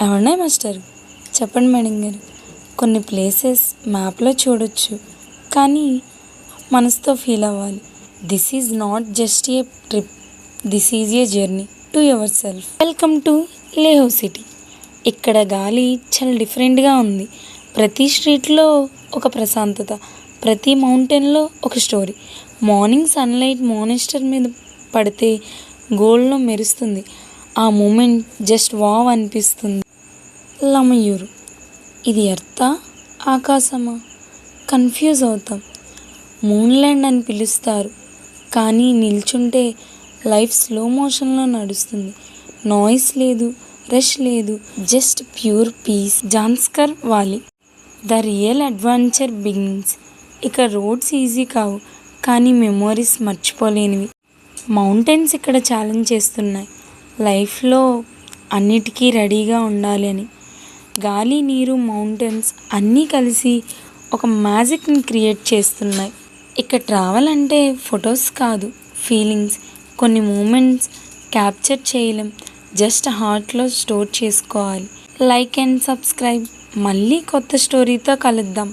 ఎవరినాయి master? చెప్పండి madam గారు. కొన్ని ప్లేసెస్ మ్యాప్లో చూడొచ్చు, కానీ మనసుతో ఫీల్ అవ్వాలి. This is not just a trip, this is a journey to yourself. Welcome to Leh city. ఇక్కడ గాలి చాలా డిఫరెంట్గా ఉంది. ప్రతి స్ట్రీట్లో ఒక ప్రశాంతత, ప్రతి మౌంటైన్లో ఒక స్టోరీ. మార్నింగ్ సన్లైట్ మానిస్టర్ మీద పడితే గోల్డ్లో మెరుస్తుంది. ఆ మూమెంట్ జస్ట్ వావ్ అనిపిస్తుంది. లమయూరు, ఇది ఎర్తా ఆకాశమా? కన్ఫ్యూజ్ అవుతాం. మూన్ల్యాండ్ అని పిలుస్తారు, కానీ నిల్చుంటే లైఫ్ స్లో మోషన్లో నడుస్తుంది. నాయిస్ లేదు, రష్ లేదు, just pure peace. Zanskar valley, the real adventure begins. ఇక్కడ రోడ్స్ ఈజీ కావు, కానీ మెమోరీస్ మర్చిపోలేనివి. మౌంటైన్స్ ఇక్కడ ఛాలెంజ్ చేస్తున్నాయి, లైఫ్లో అన్నిటికీ రెడీగా ఉండాలి అని. గాలి, నీరు, మౌంటైన్స్ అన్నీ కలిసి ఒక మ్యాజిక్ని క్రియేట్ చేస్తున్నాయి. ఇక్కడ ట్రావెల్ అంటే ఫొటోస్ కాదు, ఫీలింగ్స్. కొన్ని మూమెంట్స్ క్యాప్చర్ చేయలేం, జస్ట్ హార్ట్లో స్టోర్ చేసుకోవాలి. Like and subscribe. మళ్ళీ కొత్త స్టోరీతో కలుద్దాం.